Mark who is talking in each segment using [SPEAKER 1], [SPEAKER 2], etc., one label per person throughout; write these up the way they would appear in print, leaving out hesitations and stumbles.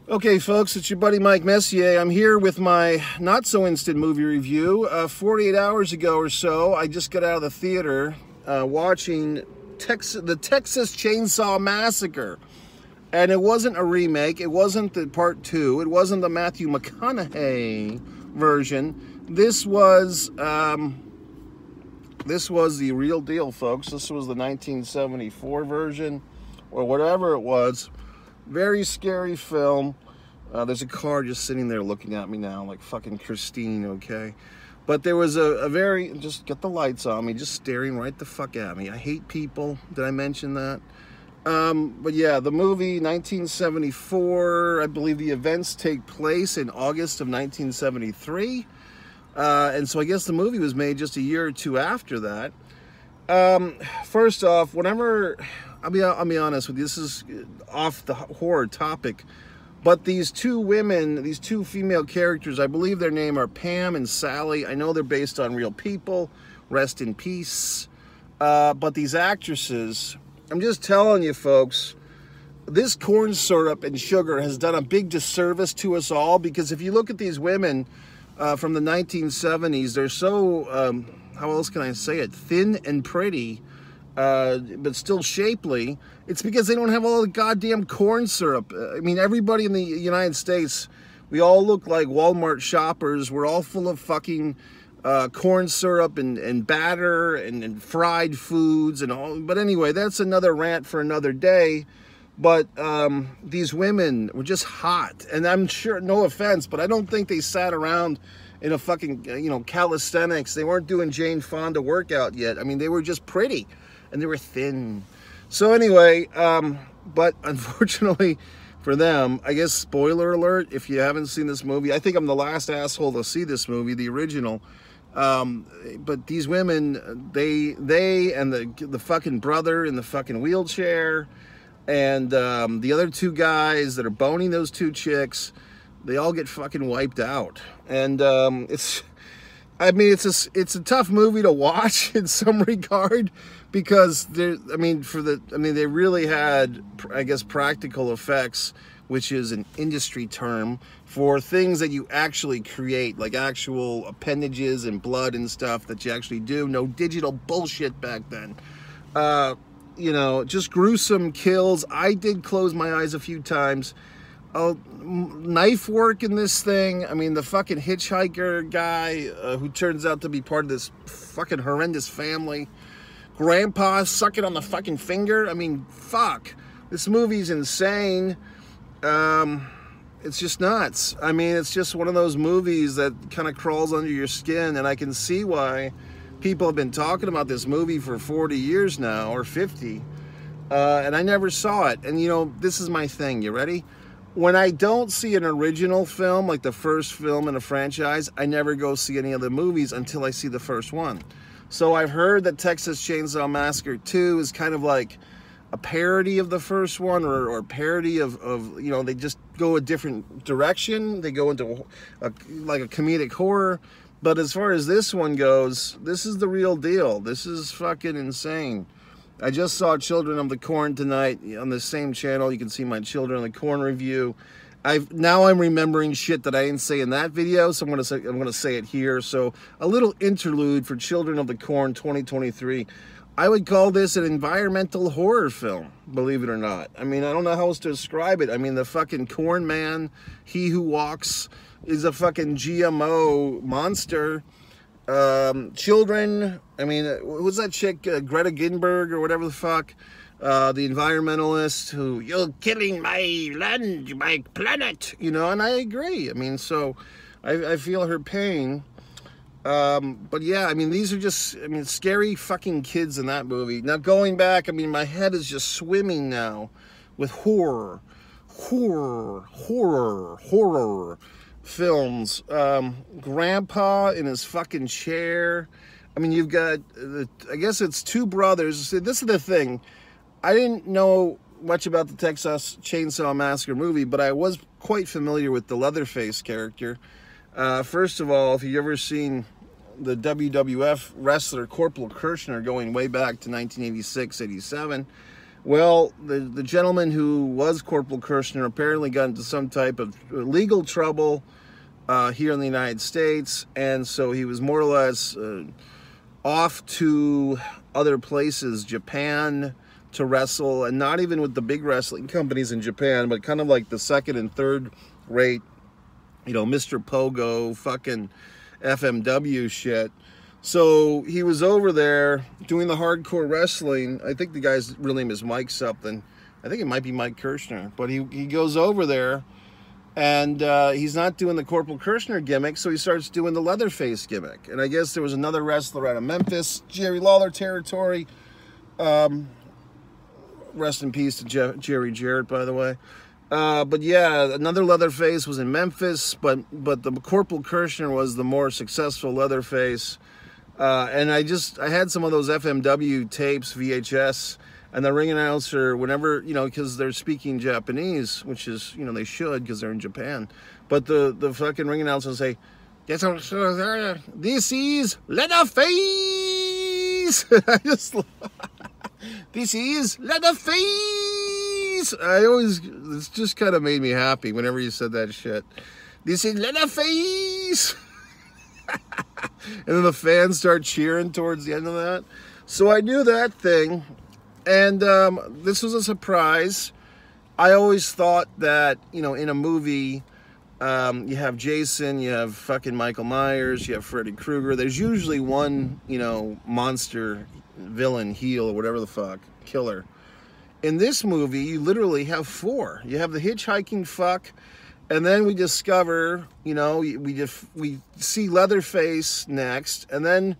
[SPEAKER 1] Okay, folks, it's your buddy Mike Messier. I'm here with my not-so-instant movie review. 48 hours ago or so, I just got out of the theater watching the Texas Chainsaw Massacre. And it wasn't a remake. It wasn't the part 2. It wasn't the Matthew McConaughey version. This was the real deal, folks. This was the 1974 version, or whatever it was. Very scary film. There's a car just sitting there looking at me now, like fucking Christine, okay? But there was a very, just get the lights on me, just staring right the fuck at me. I hate people. Did I mention that? But yeah, the movie, 1974, I believe the events take place in August of 1973. And so I guess the movie was made just a year or two after that. First off, whenever, I'll be honest with you, this is off the horror topic, but these two women, these two female characters, I believe their name are Pam and Sally. I know they're based on real people, rest in peace. But these actresses, I'm just telling you folks, this corn syrup and sugar has done a big disservice to us all, because if you look at these women from the 1970s, they're so, how else can I say it, thin and pretty, but still shapely. It's because they don't have all the goddamn corn syrup. I mean, everybody in the United States, we all look like Walmart shoppers. We're all full of fucking corn syrup and batter and fried foods and all. But anyway, that's another rant for another day. But these women were just hot. And I'm sure, no offense, but I don't think they sat around in a fucking, calisthenics. They weren't doing Jane Fonda workout yet. I mean, they were just pretty. And they were thin. So anyway, but unfortunately for them, I guess, spoiler alert, if you haven't seen this movie, I think I'm the last asshole to see this movie, the original. But these women, they and the fucking brother in the fucking wheelchair, and the other two guys that are boning those two chicks, they all get fucking wiped out. And it's a tough movie to watch in some regard, because they really had, I guess, practical effects, which is an industry term for things that you actually create, like actual appendages and blood and stuff that you actually do. No digital bullshit back then. Just gruesome kills. I did close my eyes a few times. Knife work in this thing. I mean, the fucking hitchhiker guy who turns out to be part of this fucking horrendous family. Grandpa sucking on the fucking finger. I mean, fuck. This movie's insane. It's just nuts. I mean, it's just one of those movies that kind of crawls under your skin, and I can see why people have been talking about this movie for 40 years now, or 50. And I never saw it. And, this is my thing. You ready? When I don't see an original film, like the first film in a franchise, I never go see any other movies until I see the first one. So I've heard that Texas Chainsaw Massacre 2 is kind of like a parody of the first one, or parody of they just go a different direction. They go into like a comedic horror. But as far as this one goes, this is the real deal. This is fucking insane. I just saw Children of the Corn tonight on the same channel. You can see my Children of the Corn review. Now I'm remembering shit that I didn't say in that video, so I'm gonna say it here. So a little interlude for Children of the Corn 2023. I would call this an environmental horror film, believe it or not. I mean, I don't know how else to describe it. I mean, the fucking corn man, he who walks, is a fucking GMO monster. Children, I mean, who's that chick, Greta Thunberg or whatever the fuck? The environmentalist who, you're killing my land, my planet, and I agree. I mean, so I feel her pain. But yeah, I mean, these are just, scary fucking kids in that movie. Now going back, my head is just swimming now with horror films. Grandpa in his fucking chair. You've got, I guess it's two brothers. This is the thing. I didn't know much about the Texas Chainsaw Massacre movie, but I was quite familiar with the Leatherface character. First of all, if you've ever seen the WWF wrestler Corporal Kirchner going way back to 1986, 87, Well, the gentleman who was Corporal Kirshner apparently got into some type of legal trouble here in the United States, and so he was more or less off to other places, Japan, to wrestle, and not even with the big wrestling companies in Japan, but kind of like the second and third rate, you know, Mr. Pogo, fucking FMW shit. So he was over there doing the hardcore wrestling. I think the guy's real name is Mike something. I think it might be Mike Kirshner. But he goes over there, and he's not doing the Corporal Kirshner gimmick, so he starts doing the Leatherface gimmick. And I guess there was another wrestler out of Memphis, Jerry Lawler territory. Rest in peace to Jerry Jarrett, by the way. But yeah, another Leatherface was in Memphis, but the Corporal Kirshner was the more successful Leatherface. And I had some of those FMW tapes, VHS, and the ring announcer, whenever, you know, because they're speaking Japanese, which is, you know, they should because they're in Japan. But the fucking ring announcer will say, this is Leatherface. I just, this is Leatherface. It's just kind of made me happy whenever you said that shit. This is Leatherface. And then the fans start cheering towards the end of that. So I knew that thing, and this was a surprise. I always thought that, you know, in a movie, you have Jason, you have fucking Michael Myers, you have Freddy Krueger. There's usually one, you know, monster, villain, heel, or whatever the fuck, killer. In this movie, you literally have 4. You have the hitchhiking fuck. And then we discover, you know, we see Leatherface next, and then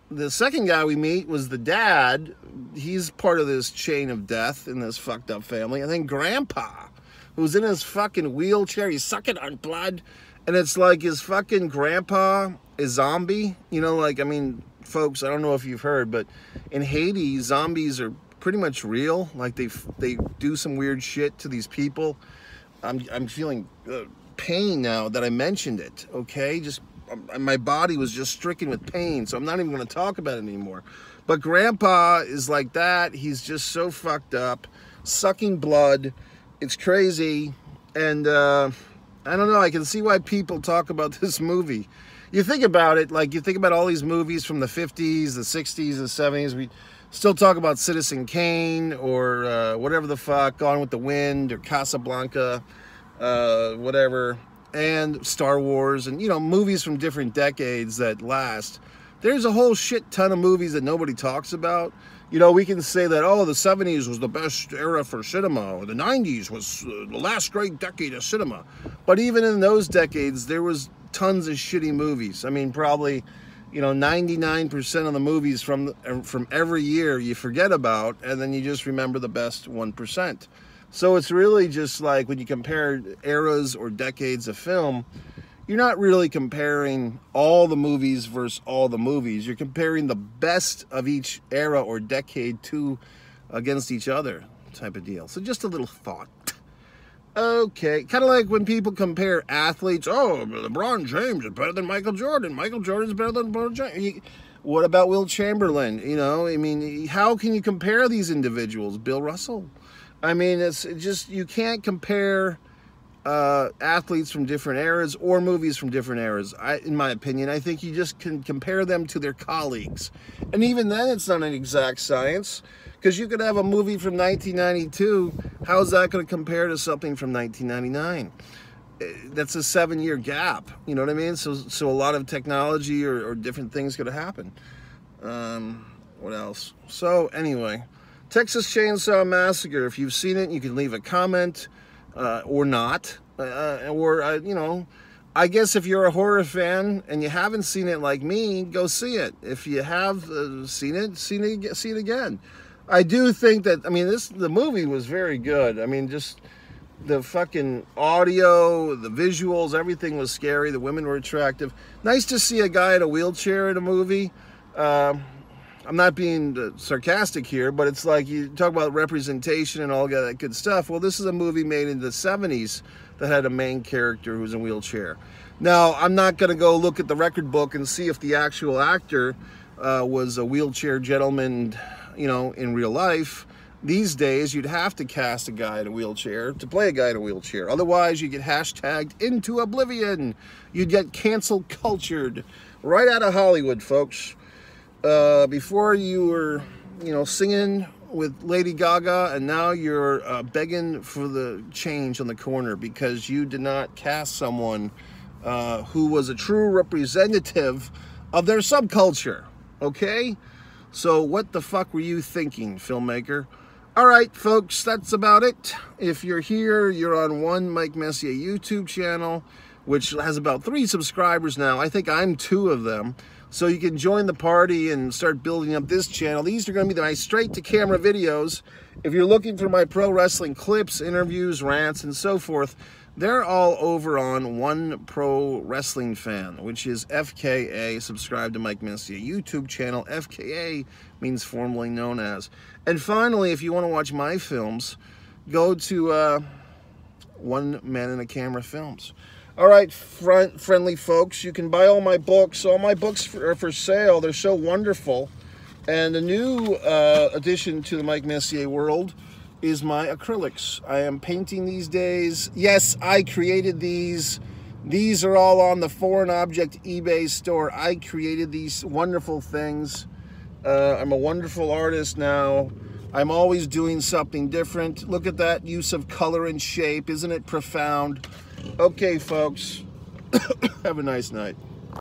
[SPEAKER 1] the second guy we meet was the dad. He's part of this chain of death in this fucked up family. And then Grandpa, who's in his fucking wheelchair, he's sucking on blood, and it's like his fucking grandpa is zombie. You know, like, I mean, folks, I don't know if you've heard, but in Haiti, zombies are pretty much real. Like they do some weird shit to these people. I'm feeling pain now that I mentioned it, okay? Just my body was just stricken with pain, so I'm not even going to talk about it anymore. But Grandpa is like that. He's just so fucked up, sucking blood. It's crazy. And I don't know, I can see why people talk about this movie. You think about it, like you think about all these movies from the 50s, the 60s, the 70s. We still talk about Citizen Kane or whatever the fuck, Gone with the Wind or Casablanca, whatever, and Star Wars, and, you know, movies from different decades that last. There's a whole shit ton of movies that nobody talks about. You know, we can say that, oh, the 70s was the best era for cinema, or the 90s was the last great decade of cinema. But even in those decades, there was tons of shitty movies. I mean, probably, you know, 99% of the movies from every year you forget about, and then you just remember the best 1%. So it's really just like when you compare eras or decades of film, you're not really comparing all the movies versus all the movies. You're comparing the best of each era or decade against each other type of deal. So just a little thought. Okay, kind of like when people compare athletes. Oh, LeBron James is better than Michael Jordan. Michael Jordan is better than LeBron James. What about Will Chamberlain? You know, I mean, how can you compare these individuals? Bill Russell. I mean, it's just, you can't compare athletes from different eras or movies from different eras. In my opinion, I think you just can compare them to their colleagues. And even then, it's not an exact science. Because you could have a movie from 1992, how's that going to compare to something from 1999? That's a 7-year gap, you know what I mean? So a lot of technology or different things could have happened. What else? So anyway, Texas Chainsaw Massacre, if you've seen it, you can leave a comment, or not. You know, I guess if you're a horror fan and you haven't seen it like me, go see it. If you have seen it, see it again. I do think that, I mean, the movie was very good. I mean, just the fucking audio, the visuals, everything was scary. The women were attractive. Nice to see a guy in a wheelchair in a movie. I'm not being sarcastic here, but it's like you talk about representation and all that good stuff. Well, this is a movie made in the 70s that had a main character who was in a wheelchair. Now, I'm not going to go look at the record book and see if the actual actor was a wheelchair gentleman, you know, in real life, These days, you'd have to cast a guy in a wheelchair to play a guy in a wheelchair. Otherwise, you get hashtagged into oblivion. You'd get cancel cultured right out of Hollywood, folks. Before you were, singing with Lady Gaga, and now you're begging for the change on the corner because you did not cast someone who was a true representative of their subculture, okay? So what the fuck were you thinking, filmmaker? All right, folks, that's about it. If you're here, you're on one Mike Messier YouTube channel, which has about 3 subscribers now. I think I'm 2 of them. So you can join the party and start building up this channel. These are going to be my straight-to-camera videos. If you're looking for my pro wrestling clips, interviews, rants, and so forth, they're all over on One Pro Wrestling Fan, which is FKA. Subscribe to Mike Messier YouTube channel. FKA means formerly known as. And finally, if you want to watch my films, go to One Man in a Camera Films. All right, friendly folks, you can buy all my books. All my books are for sale. They're so wonderful. And a new addition to the Mike Messier world is my acrylics. I am painting these days. Yes, I created these. These are all on the Foreign Object eBay store. I created these wonderful things. I'm a wonderful artist now. I'm always doing something different. Look at that use of color and shape. Isn't it profound? Okay, folks, have a nice night.